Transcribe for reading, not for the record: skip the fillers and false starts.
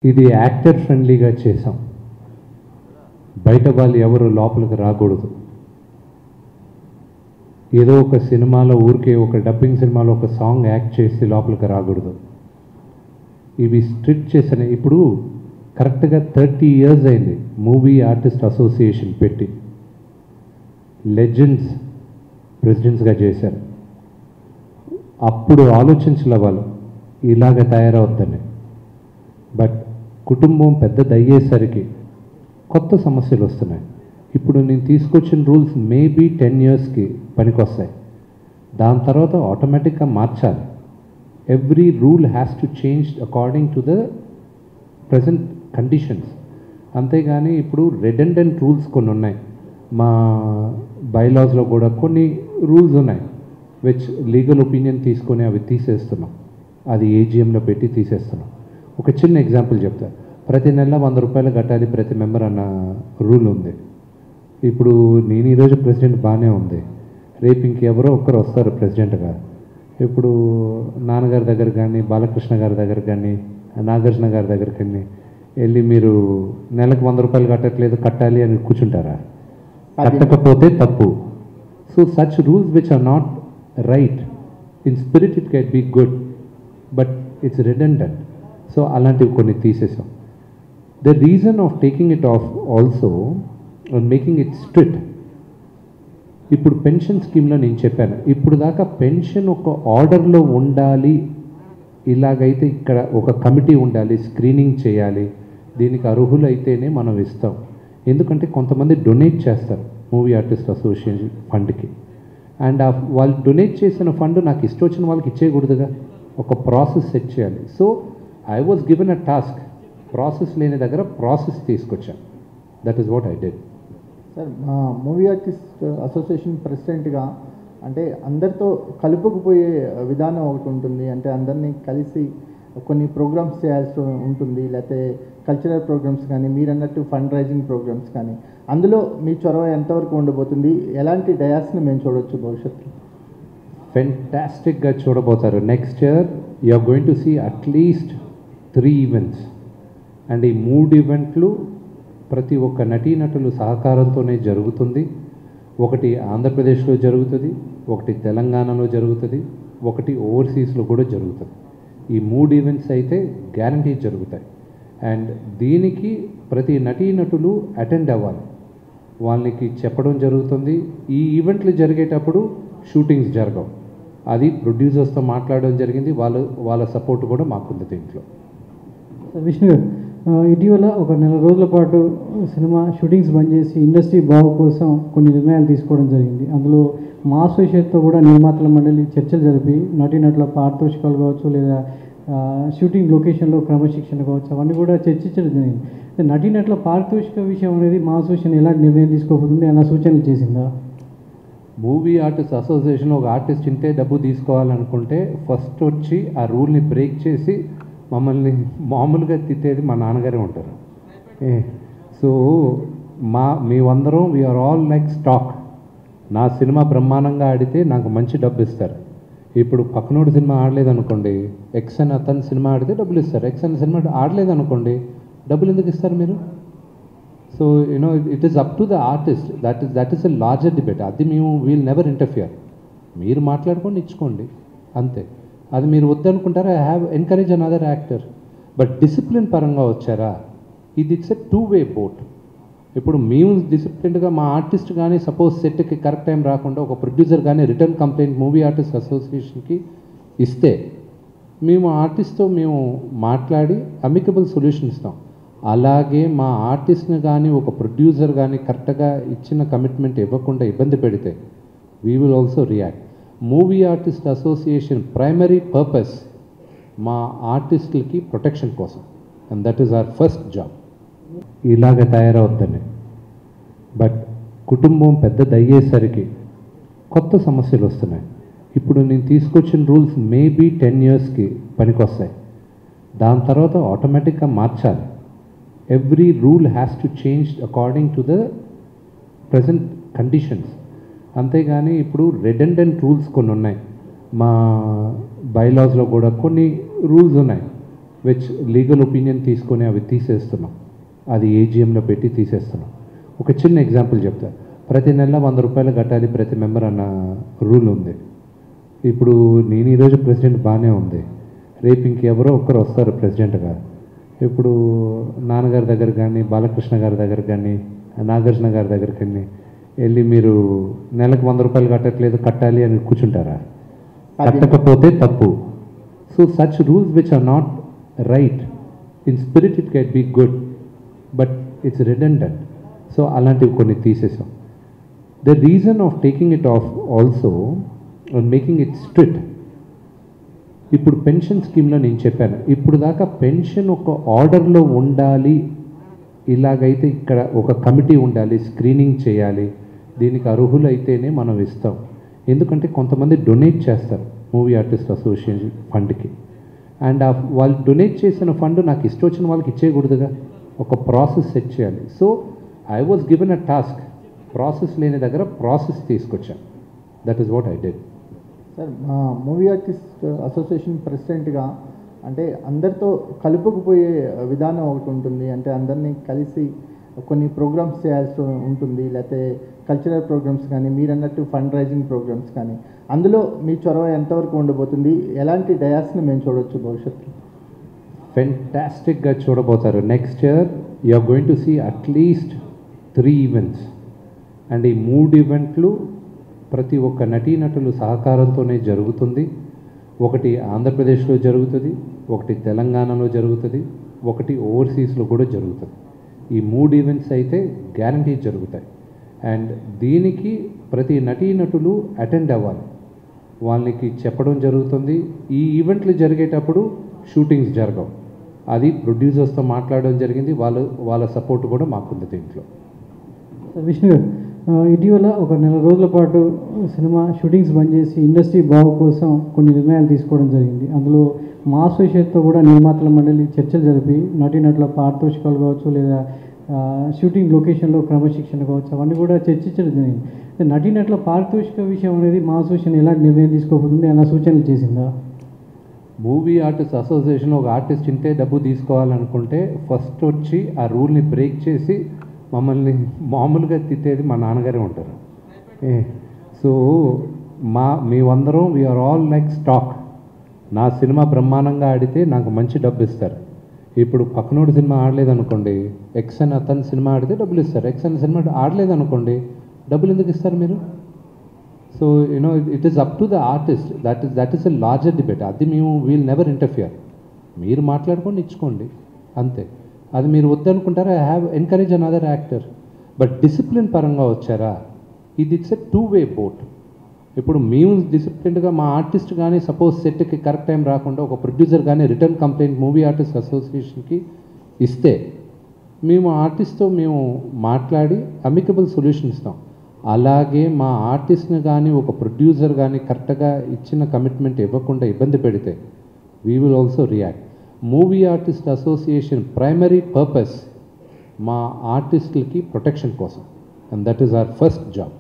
ఇది యాక్టర్ ఫ్రెండ్లీగా చేసాం. బయట వాళ్ళు ఎవరు లోపలికి రాకూడదు. ఏదో ఒక సినిమాలో ఊరికే ఒక డబ్బింగ్ సినిమాలో ఒక సాంగ్ యాక్ట్ చేసి లోపలికి రాకూడదు. ఇవి స్ట్రిక్ట్ చేసిన ఇప్పుడు కరెక్ట్గా 30 years అయింది మూవీ ఆర్టిస్ట్ అసోసియేషన్ పెట్టి. లెజెండ్స్ ప్రెసిడెంట్స్గా చేశారు. అప్పుడు ఆలోచించలే వాళ్ళు ఇలాగ తయారవుద్దని. బట్ కుటుంబం పెద్దదయ్యేసరికి కొత్త సమస్యలు వస్తున్నాయి. ఇప్పుడు నేను తీసుకొచ్చిన రూల్స్ మేబీ 10 yearsకి పనికొస్తాయి. దాని తర్వాత ఆటోమేటిక్గా మార్చాలి. Every rule has to change according to the present conditions. అంతేగాని ఇప్పుడు రెడెండెంట్ రూల్స్ కొన్ని ఉన్నాయి. మా బైలాస్లో కూడా కొన్ని రూల్స్ ఉన్నాయి విచ్ లీగల్ ఒపీనియన్ తీసుకొని అవి తీసేస్తున్నాం. అది ఏజీఎంలో పెట్టి తీసేస్తున్నాం. ఒక చిన్న ఎగ్జాంపుల్ చెప్తా. ప్రతి నెల 100 రూపాయలు కట్టాలి ప్రతి మెంబర్ అన్న రూల్ ఉంది. ఇప్పుడు నేను ఈరోజు ప్రెసిడెంట్ బాగానే ఉంది. రేపు ఇంకెవరో ఒక్కరు వస్తారు ప్రెసిడెంట్గా. ఇప్పుడు నాన్నగారి దగ్గర కానీ బాలకృష్ణ గారి దగ్గర కానీ నాగార్జున గారి దగ్గర కానీ వెళ్ళి మీరు నెలకు 100 రూపాయలు కట్టట్లేదు కట్టాలి అని కూర్చుంటారా? కట్టకపోతే తప్పు. So such rules which are not right. In spirit it can be good but it's redundant. So అలాంటివి కొన్ని తీసేసాం. The reason of taking it off also and making it strict. ఇప్పుడు పెన్షన్ స్కీమ్లో నేను చెప్పాను, ఇప్పుడు దాకా పెన్షన్ ఒక ఆర్డర్లో ఉండాలి, ఇలాగైతే ఇక్కడ ఒక కమిటీ ఉండాలి, స్క్రీనింగ్ చేయాలి, దీనికి అర్హులైతేనే మనం ఇస్తాం. ఎందుకంటే కొంతమంది డొనేట్ చేస్తారు మూవీ ఆర్టిస్ట్ అసోసియేషన్ ఫండ్కి. అండ్ వాళ్ళు డొనేట్ చేసిన ఫండ్ నాకు ఇష్టం వచ్చిన వాళ్ళకి ఇచ్చేయకూడదుగా, ఒక ప్రాసెస్ సెట్ చేయాలి. So I was given a task. Process లేని దగ్గర ప్రాసెస్ తీసుకొచ్చాను. That is what I did. Sir, మా మూవీ ఆర్టిస్ట్ అసోసియేషన్ ప్రెసిడెంట్గా అంటే అందరితో కలుపుకుపోయే విధానం ఒకటి ఉంటుంది. అంటే అందరినీ కలిసి కొన్ని ప్రోగ్రామ్స్ చేయాల్సి ఉంటుంది, లేకపోతే కల్చరల్ ప్రోగ్రామ్స్ కానీ మీరు అన్నట్టు ఫండ్ రైజింగ్ ప్రోగ్రామ్స్ కానీ. అందులో మీ చొరవ ఎంతవరకు ఉండబోతుంది? ఎలాంటి డయాస్ని మేము చూడవచ్చు భవిష్యత్తులో? ఫెంటాస్టిక్గా చూడబోతారు. Next year you are going to see at least 3 events. And ఈ 3 ఈవెంట్లు ప్రతి ఒక్క నటీనటులు సహకారంతోనే జరుగుతుంది. ఒకటి ఆంధ్రప్రదేశ్లో జరుగుతుంది, ఒకటి తెలంగాణలో జరుగుతుంది, ఒకటి ఓవర్సీస్లో కూడా జరుగుతుంది. ఈ 3 ఈవెంట్స్ అయితే గ్యారంటీ జరుగుతాయి. అండ్ దీనికి ప్రతి నటీనటులు అటెండ్ అవ్వాలి, వాళ్ళకి చెప్పడం జరుగుతుంది. ఈ ఈవెంట్లు జరిగేటప్పుడు షూటింగ్స్ జరగవు. అది ప్రొడ్యూసర్స్తో మాట్లాడడం జరిగింది. వాళ్ళ సపోర్ట్ కూడా మాకుంది దీంట్లో. విష్ణు గారు, ఇటీవల ఒక 4 రోజుల పాటు సినిమా షూటింగ్స్ బంద్ చేసి ఇండస్ట్రీ బాగు కోసం కొన్ని నిర్ణయాలు తీసుకోవడం జరిగింది. అందులో మా అసోసియేట్తో కూడా నిర్మాతల మండలి చర్చలు జరిపి నటీనటుల పారితోషికాలు కావచ్చు, లేదా షూటింగ్ లొకేషన్లో క్రమశిక్షణ కావచ్చు, అవన్నీ కూడా చర్చించడం జరిగింది. నటీనటుల పారితోషిక విషయం అనేది మా అసోసియేషన్ ఎలాంటి నిర్ణయం తీసుకోబోతుంది అన్న సూచనలు చేసిందా? మూవీ ఆర్టిస్ట్ అసోసియేషన్ ఒక ఆర్టిస్ట్ ఇంతే డబ్బు తీసుకోవాలనుకుంటే ఫస్ట్ వచ్చి ఆ రూల్ని బ్రేక్ చేసి మమ్మల్ని మామూలుగా తిట్టేది మా నాన్నగారే ఉంటారు. సో మేమందరం వీఆర్ ఆల్ లైక్ స్టాక్. నా సినిమా బ్రహ్మాండంగా ఆడితే నాకు మంచి డబ్బు ఇస్తారు. ఇప్పుడు పక్కనోడి సినిమా ఆడలేదనుకోండి, ఎక్స్ అని అతని సినిమా ఆడితే డబ్బులు ఇస్తారు. ఎక్స్ అని సినిమా ఆడలేదనుకోండి, డబ్బులు ఎందుకు ఇస్తారు మీరు? So you know it is up to the artist. That is a larger debate. అది మేము వీల్ నెవర్ ఇంటర్ఫియర్. మీరు మాట్లాడుకొని ఇచ్చుకోండి అంతే. అది మీరు వద్దనుకుంటారా, I have encourage another actor. But discipline పరంగా వచ్చారా, ఇట్స్ ఎ 2-way బోట్. ఇప్పుడు మేము డిసిప్లిన్డ్గా మా ఆర్టిస్ట్ కానీ సపోజ్ సెట్కి కరెక్ట్ టైం రాకుండా ఒక ప్రొడ్యూసర్ కానీ రిటర్న్ కంప్లైంట్ మూవీ ఆర్టిస్ట్ అసోసియేషన్కి ఇస్తే మేము ఆర్టిస్ట్తో మేము మాట్లాడి అమికబుల్ సొల్యూషన్ ఇస్తాం. అలాగే మా ఆర్టిస్ట్ని కానీ ఒక ప్రొడ్యూసర్ కానీ కరెక్ట్గా ఇచ్చిన కమిట్మెంట్ ఇవ్వకుండా ఇబ్బంది పెడితే we will also react. Movie artist association primary purpose మా ఆర్టిస్టులకి ప్రొటెక్షన్ కోసం. And that is our first job. ఇలాగ తయారవుద్దని. బట్ కుటుంబం పెద్దదయ్యేసరికి కొత్త సమస్యలు వస్తున్నాయి. ఇప్పుడు నేను తీసుకొచ్చిన రూల్స్ మేబీ 10 yearsకి పనికొస్తాయి. దాని తర్వాత ఆటోమేటిక్గా మార్చాలి. Every rule has to change according to the present conditions. అంతేగాని ఇప్పుడు రెడెండెంట్ రూల్స్ కొన్ని ఉన్నాయి. మా బైలాస్లో కూడా కొన్ని రూల్స్ ఉన్నాయి విచ్ లీగల్ ఒపీనియన్ తీసుకొని అవి తీసేస్తున్నాం. అది ఏజీఎంలో పెట్టి తీసేస్తున్నాం. ఒక చిన్న ఎగ్జాంపుల్ చెప్తా. ప్రతి నెల 100 రూపాయలు కట్టాలి ప్రతి మెంబర్ అన్న రూల్ ఉంది. ఇప్పుడు నేను ఈరోజు ప్రెసిడెంట్ బాగానే ఉంది, రేపు ఇంకెవరో ఒక్కరు వస్తారు ప్రెసిడెంట్గా. ఇప్పుడు నాన్నగారి దగ్గర కానీ, బాలకృష్ణ గారి దగ్గర కానీ, నాగార్జున గారి దగ్గర కానీ వెళ్ళి మీరు నెలకు 100 రూపాయలు కట్టట్లేదు, కట్టాలి అని కూర్చుంటారా? కట్టకపోతే తప్పు. So such rules which are not right. In spirit it can be good, but it's redundant. So అలాంటివి కొన్ని తీసేసాం. The reason of taking it off also and making it strict. ఇప్పుడు పెన్షన్ స్కీమ్లో నేను చెప్పాను, ఇప్పుడు దాకా పెన్షన్ ఒక ఆర్డర్లో ఉండాలి, ఇలాగైతే ఇక్కడ ఒక కమిటీ ఉండాలి, స్క్రీనింగ్ చేయాలి, దీనికి అర్హులైతేనే మనం ఇస్తాం. ఎందుకంటే కొంతమంది డొనేట్ చేస్తారు మూవీ ఆర్టిస్ట్ అసోసియేషన్ ఫండ్కి, అండ్ వాళ్ళు డొనేట్ చేసిన ఫండ్ నాకు ఇష్టం వచ్చిన వాళ్ళకి ఇచ్చేయకూడదుగా, ఒక ప్రాసెస్ సెట్ చేయాలి. So I was given a task, process లేని దగ్గర ప్రాసెస్ తీసుకొచ్చాను. That is what I did. Sir, movie artist association ప్రెసిడెంట్గా అంటే అందరితో కలుపుకుపోయే విధానం ఒకటి ఉంటుంది. అంటే అందరినీ కలిసి కొన్ని ప్రోగ్రామ్స్ చేయాల్సి ఉంటుంది, లేకపోతే కల్చరల్ ప్రోగ్రామ్స్ కానీ, మీరు అన్నట్టు ఫండ్ రైజింగ్ ప్రోగ్రామ్స్ కానీ, అందులో మీ చొరవ ఎంతవరకు ఉండబోతుంది? ఎలాంటి డయాస్ని మేము చూడవచ్చు భవిష్యత్తులో? ఫెంటాస్టిక్గా చూడబోతారు. Next year you are going to see at least 3 events. And ఈ 3 ఈవెంట్లు ప్రతి ఒక్క నటీనటులు సహకారంతోనే జరుగుతుంది. ఒకటి ఆంధ్రప్రదేశ్లో జరుగుతుంది, ఒకటి తెలంగాణలో జరుగుతుంది, ఒకటి ఓవర్సీస్లో కూడా జరుగుతుంది. ఈ 3 ఈవెంట్స్ అయితే గ్యారంటీ జరుగుతాయి. అండ్ దీనికి ప్రతి నటీనటులు అటెండ్ అవ్వాలి, వాళ్ళకి చెప్పడం జరుగుతుంది. ఈ ఈవెంట్లు జరిగేటప్పుడు షూటింగ్స్ జరగవు, అది ప్రొడ్యూసర్స్తో మాట్లాడడం జరిగింది. వాళ్ళ సపోర్ట్ కూడా మాకుంది దీంట్లో. విష్ణు గారు, ఇటీవల ఒక నెల రోజుల పాటు సినిమా షూటింగ్స్ బంద్ చేసి ఇండస్ట్రీ బాగు కోసం కొన్ని నిర్ణయాలు తీసుకోవడం జరిగింది. అందులో మా అసోసియేట్తో కూడా నిర్మాతల మండలి చర్చలు జరిపి నటీనటుల పారితోషికాలు కావచ్చు, లేదా షూటింగ్ లొకేషన్లో క్రమశిక్షణ కావచ్చు, అవన్నీ కూడా చర్చించడం జరిగింది. నటీనటుల పారితోషిక విషయం అనేది మా అసోసియేషన్ ఎలాంటి నిర్ణయం తీసుకోబోతుంది అన్న సూచనలు చేసిందా? మూవీ ఆర్టిస్ట్ అసోసియేషన్ ఒక ఆర్టిస్ట్ ఇంతే డబ్బు తీసుకోవాలనుకుంటే ఫస్ట్ వచ్చి ఆ రూల్ని బ్రేక్ చేసి మమ్మల్ని మామూలుగా తిట్టేది మా నాన్నగారే ఉంటారు. సో మేమందరం వీఆర్ ఆల్ లైక్ స్టాక్. నా సినిమా బ్రహ్మాండంగా ఆడితే నాకు మంచి డబ్బు ఇస్తారు. ఇప్పుడు పక్కనోడి సినిమా ఆడలేదనుకోండి, ఎక్స్ అని అతని సినిమా ఆడితే డబ్బులు ఇస్తారు. ఎక్స్ అని సినిమా ఆడలేదనుకోండి, డబ్బులు ఎందుకు ఇస్తారు మీరు? So you know it is up to the artist. That is a larger debate. అది మేము వీల్ నెవర్ ఇంటర్ఫియర్. మీరు మాట్లాడుకోండి, ఇచ్చుకోండి, అంతే. అది మీరు వద్దనుకుంటారా, I have encourage another actor. But discipline పరంగా వచ్చారా, ఇట్స్ ఎ 2-way బోట్. ఇప్పుడు మేము డిసిప్లిన్డ్గా మా ఆర్టిస్ట్ కానీ సపోజ్ సెట్కి కరెక్ట్ టైం రాకుండా ఒక ప్రొడ్యూసర్ కానీ రిటర్న్ కంప్లైంట్ మూవీ ఆర్టిస్ట్ అసోసియేషన్కి ఇస్తే మేము ఆర్టిస్ట్తో మేము మాట్లాడి అమికబుల్ సొల్యూషన్ ఇస్తాం. అలాగే మా ఆర్టిస్ట్ని కానీ ఒక ప్రొడ్యూసర్ కానీ కరెక్ట్గా ఇచ్చిన కమిట్మెంట్ ఇవ్వకుండా ఇబ్బంది పెడితే we will also react. Movie artist association primary purpose మా ఆర్టిస్టులకి ప్రొటెక్షన్ కోసం, and that is our first job.